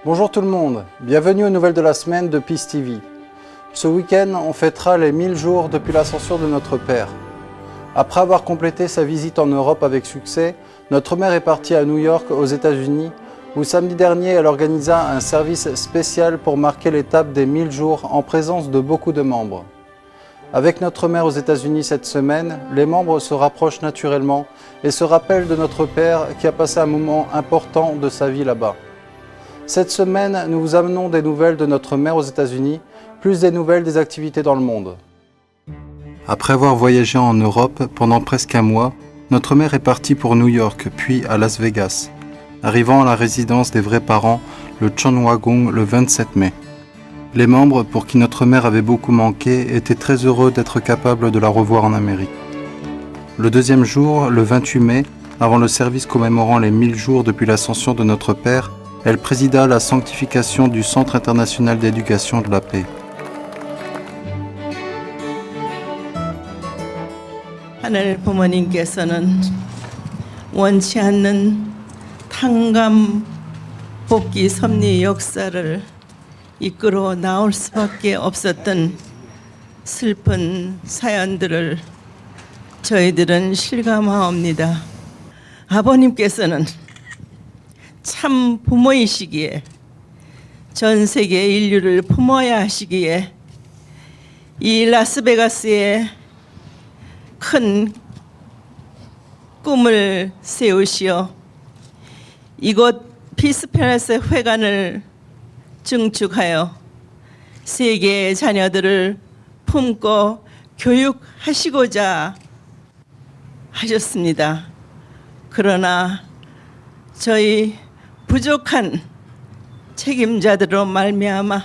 Bonjour tout le monde, bienvenue aux nouvelles de la semaine de Peace TV. Ce week-end, on fêtera les 1000 jours depuis l'ascension de notre Père. Après avoir complété sa visite en Europe avec succès, notre mère est partie à New York, aux États-Unis, où samedi dernier, elle organisa un service spécial pour marquer l'étape des 1000 jours en présence de beaucoup de membres. Avec notre mère aux États-Unis cette semaine, les membres se rapprochent naturellement et se rappellent de notre Père qui a passé un moment important de sa vie là-bas. Cette semaine, nous vous amenons des nouvelles de notre mère aux États-Unis, plus des nouvelles des activités dans le monde. Après avoir voyagé en Europe pendant presque un mois, notre mère est partie pour New York, puis à Las Vegas, arrivant à la résidence des vrais parents, le Chonhwa-gung, le 27 mai. Les membres, pour qui notre mère avait beaucoup manqué, étaient très heureux d'être capables de la revoir en Amérique. Le deuxième jour, le 28 mai, avant le service commémorant les 1000 jours depuis l'ascension de notre Père, elle présida la sanctification du Centre international d'éducation de la paix. 하늘 부모님께서는 원치 않는 탕감 복귀 섭리 역사를 이끌어 나올 수밖에 없었던 슬픈 사연들을 저희들은 실감하옵니다. 아버님께서는 참 부모이시기에 전 세계 인류를 품어야 하시기에 이 라스베가스에 큰 꿈을 세우시어 이곳 피스패러스 회관을 증축하여 세계의 자녀들을 품고 교육하시고자 하셨습니다. 그러나 저희 부족한 책임자들로 말미암아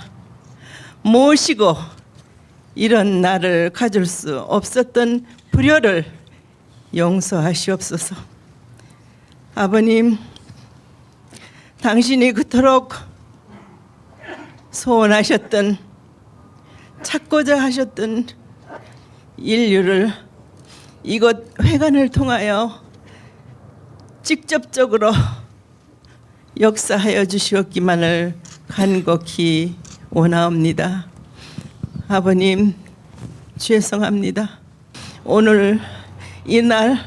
모시고 이런 날을 가질 수 없었던 불효를 용서하시옵소서. 아버님, 당신이 그토록 소원하셨던, 찾고자 하셨던 인류를 이곳 회관을 통하여 직접적으로 역사하여 주시옵기만을 간곡히 원하옵니다. 아버님, 죄송합니다. 오늘 이날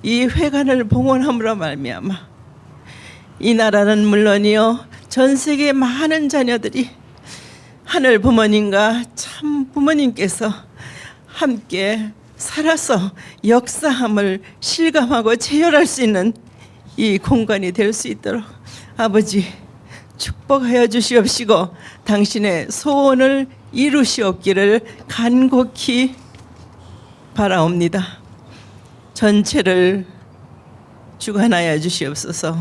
이 회관을 봉헌함으로 말미암아 이 나라는 물론이요 전 세계 많은 자녀들이 하늘 부모님과 참 부모님께서 함께 살아서 역사함을 실감하고 체열할 수 있는 이 공간이 될 수 있도록 아버지 축복하여 주시옵시고 당신의 소원을 이루시옵기를 간곡히 바라옵니다. 전체를 주관하여 주시옵소서.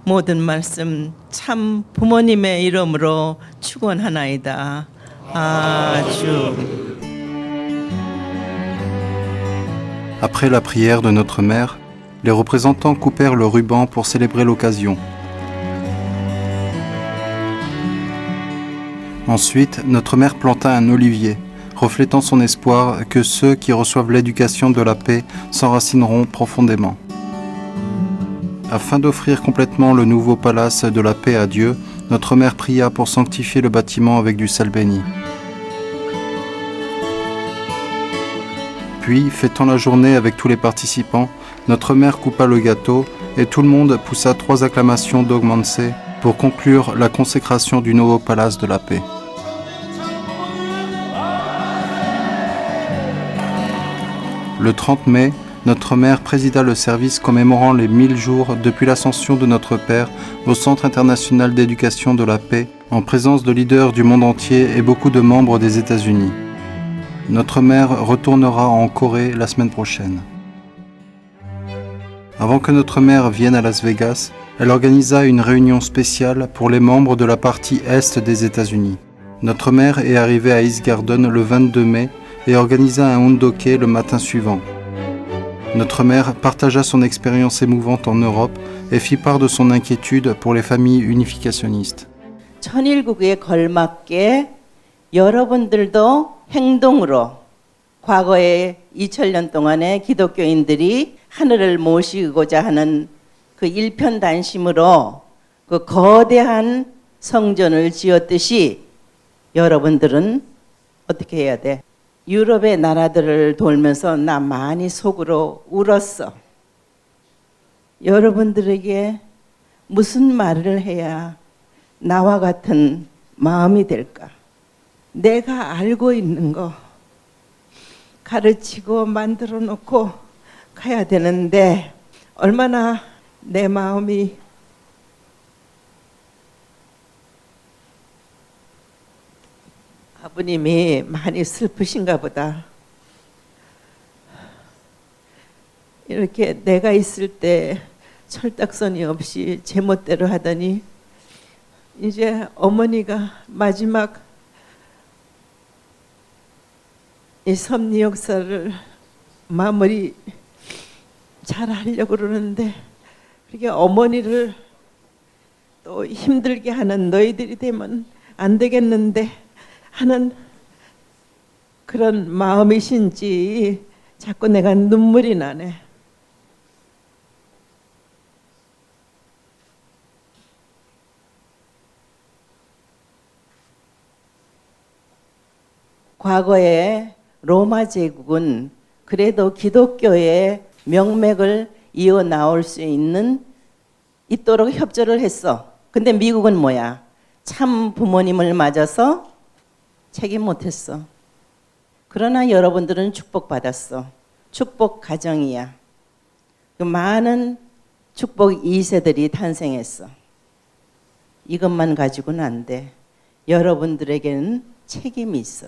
모든 말씀 참 부모님의 이름으로 축원하나이다. 아주. Après la prière de notre mère, les représentants coupèrent le ruban pour célébrer l'occasion. Ensuite, notre mère planta un olivier, reflétant son espoir que ceux qui reçoivent l'éducation de la paix s'enracineront profondément. Afin d'offrir complètement le nouveau palace de la paix à Dieu, notre mère pria pour sanctifier le bâtiment avec du sel béni. Puis, fêtant la journée avec tous les participants, notre mère coupa le gâteau et tout le monde poussa 3 acclamations d'Ogmanse pour conclure la consécration du nouveau palace de la paix. Le 30 mai, notre mère présida le service commémorant les 1000 jours depuis l'ascension de notre Père au Centre international d'éducation de la paix en présence de leaders du monde entier et beaucoup de membres des États-Unis. Notre mère retournera en Corée la semaine prochaine. Avant que notre mère vienne à Las Vegas, elle organisa une réunion spéciale pour les membres de la partie Est des États-Unis. Notre mère est arrivée à East Garden le 22 mai et organisa un hundoke le matin suivant. Notre mère partagea son expérience émouvante en Europe et fit part de son inquiétude pour les familles unificationnistes. 천일국에 걸맞게 여러분들도 행동으로 과거에 2000년 동안에 기독교인들이 하늘을 모시고자 하는 그 일편단심으로 그 거대한 성전을 지었듯이 여러분들은 어떻게 해야 돼? 유럽의 나라들을 돌면서 나 많이 속으로 울었어. 여러분들에게 무슨 말을 해야 나와 같은 마음이 될까? 내가 알고 있는 거 가르치고 만들어 놓고 가야 되는데 얼마나 내 마음이 아버님이 많이 슬프신가 보다. 이렇게 내가 있을 때 철딱서니 없이 제멋대로 하더니 이제 어머니가 마지막 이 섭리 역사를 마무리 잘 하려고 그러는데 그렇게 어머니를 또 힘들게 하는 너희들이 되면 안 되겠는데 하는 그런 마음이신지 자꾸 내가 눈물이 나네. 과거에 로마 제국은 그래도 기독교의 명맥을 이어 나올 수 있도록 협조를 했어. 근데 미국은 뭐야? 참 부모님을 맞아서 책임 못했어. 그러나 여러분들은 축복받았어. 축복 가정이야. 그 많은 축복 2세들이 탄생했어. 이것만 가지고는 안 돼. 여러분들에게는 책임이 있어.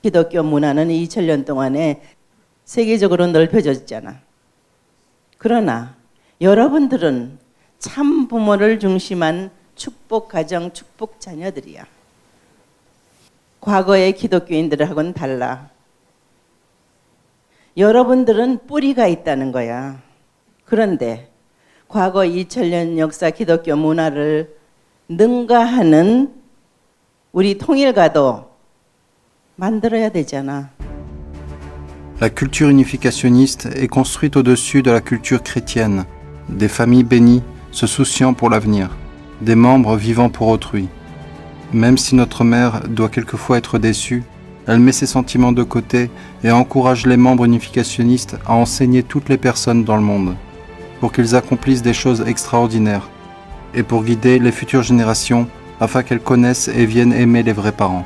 기독교 문화는 2000년 동안에 세계적으로 넓혀졌잖아. 그러나 여러분들은 참 부모를 중심한 축복 가정, 축복 자녀들이야. 과거의 기독교인들하고는 달라. 여러분들은 뿌리가 있다는 거야. 그런데 과거 2000년 역사 기독교 문화를 능가하는 우리 통일가도 만들어야 되잖아. La culture unificationniste est construite au-dessus de la culture chrétienne, des familles bénies se souciant pour l'avenir, des membres vivant pour autrui. Même si notre mère doit quelquefois être déçue, elle met ses sentiments de côté et encourage les membres unificationnistes à enseigner toutes les personnes dans le monde, pour qu'ils accomplissent des choses extraordinaires, et pour guider les futures générations afin qu'elles connaissent et viennent aimer les vrais parents.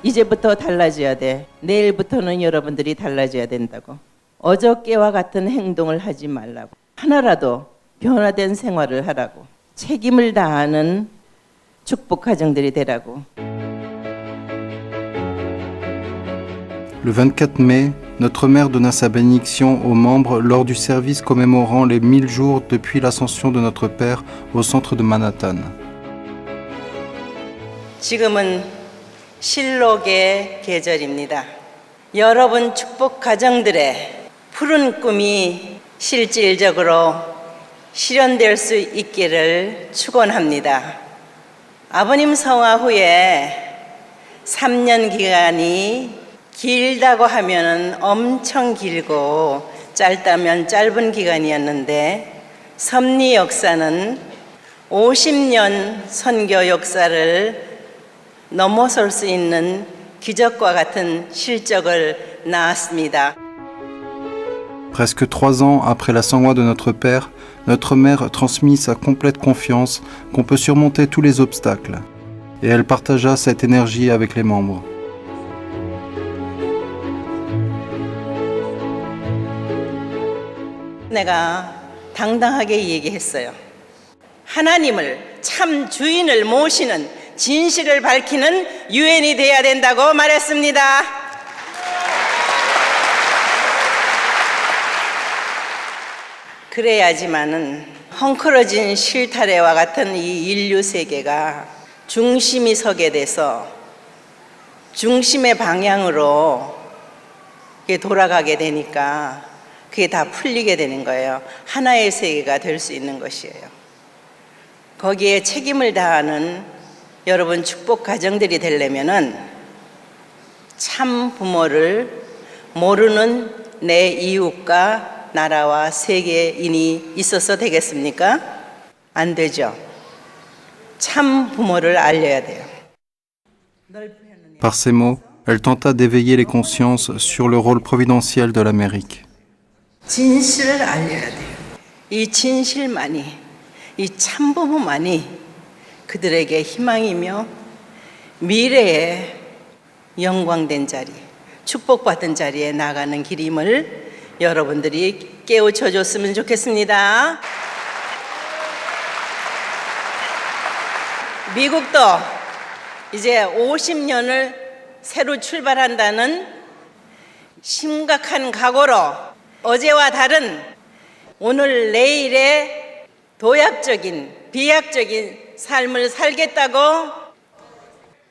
이제부터 달라져야 돼. 내일부터는 여러분들이 달라져야 된다고. 어저께와 같은 행동을 하지 말라고. 하나라도 변화된 생활을 하라고. 책임을 다하는 축복 가정들이 되라고. Le 24 mai, notre mère donna sa bénédiction aux membres lors du service commémorant les 1000 jours depuis l'ascension de notre Père au centre de Manhattan. 지금은 실록의 계절입니다. 여러분 축복 가정들의 푸른 꿈이 실질적으로 실현될 수 있기를 축원합니다. 아버님 성화 후에 3년 기간이 길다고 하면은 엄청 길고 짧다면 짧은 기간이었는데 섭리 역사는 50년 선교 역사를 넘어설 수 있는 기적과 같은 실적을 낳았습니다. Presque 3 ans après la sang-mois de notre Père, notre mère transmit sa complète confiance qu'on peut surmonter tous les obstacles. Et elle partagea cette énergie avec les membres. 내가 당당하게 얘기했어요. 하나님을 참 주인을 모시는 진실을 밝히는 유엔이 돼야 된다고 말했습니다. 그래야지만은 헝클어진 실타래와 같은 이 인류 세계가 중심이 서게 돼서 중심의 방향으로 돌아가게 되니까 그게 다 풀리게 되는 거예요. 하나의 세계가 될 수 있는 것이에요. 거기에 책임을 다하는 여러분 축복 가정들이 되려면은 참 부모를 모르는 내 이웃과 나라와 세계인이 있어서 되겠습니까? 안 되죠. 참 부모를 알려야 돼요. Par ces mots, elle tenta d'éveiller les consciences sur le rôle providentiel de l'Amérique. 진실을 알려야 돼요. 이 진실만이, 이 참부모만이 그들에게 희망이며 미래에 영광된 자리, 축복받은 자리에 나가는 길임을 여러분들이 깨우쳐 줬으면 좋겠습니다. 미국도 이제 50년을 새로 출발한다는 심각한 각오로 어제와 다른 오늘 내일의 도약적인 비약적인 삶을 살겠다고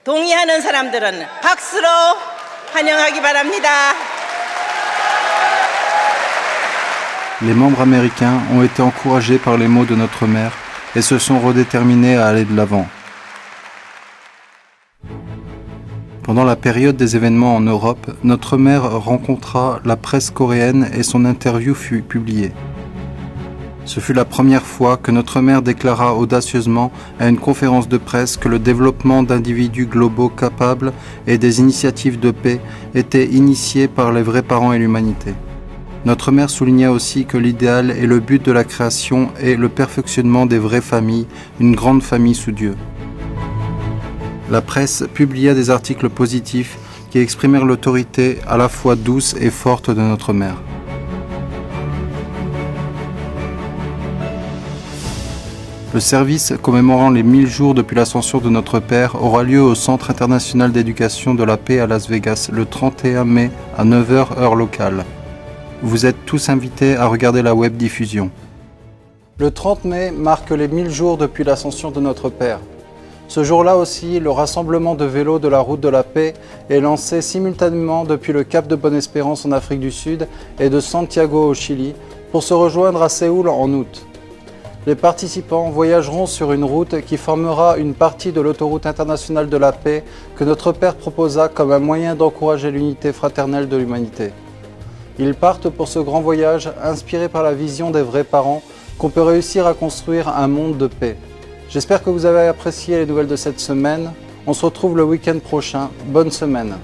동의하는 사람들은 박수로 환영하기 바랍니다. Les membres américains ont été encouragés par les mots de notre mère et se sont redéterminés à aller de l'avant. Pendant la période des événements en Europe, notre mère rencontra la presse coréenne et son interview fut publiée. Ce fut la première fois que notre mère déclara audacieusement à une conférence de presse que le développement d'individus globaux capables et des initiatives de paix étaient initiés par les vrais parents et l'humanité. Notre mère souligna aussi que l'idéal et le but de la création est le perfectionnement des vraies familles, une grande famille sous Dieu. La presse publia des articles positifs qui exprimèrent l'autorité à la fois douce et forte de notre mère. Le service commémorant les 1000 jours depuis l'ascension de notre Père aura lieu au Centre international d'éducation de la paix à Las Vegas le 31 mai à 9h heure locale. Vous êtes tous invités à regarder la web diffusion. Le 30 mai marque les 1000 jours depuis l'ascension de notre Père. Ce jour-là aussi, le rassemblement de vélos de la route de la paix est lancé simultanément depuis le Cap de Bonne-Espérance en Afrique du Sud et de Santiago au Chili pour se rejoindre à Séoul en août. Les participants voyageront sur une route qui formera une partie de l'autoroute internationale de la paix que notre Père proposa comme un moyen d'encourager l'unité fraternelle de l'humanité. Ils partent pour ce grand voyage inspirés par la vision des vrais parents qu'on peut réussir à construire un monde de paix. J'espère que vous avez apprécié les nouvelles de cette semaine. On se retrouve le week-end prochain. Bonne semaine.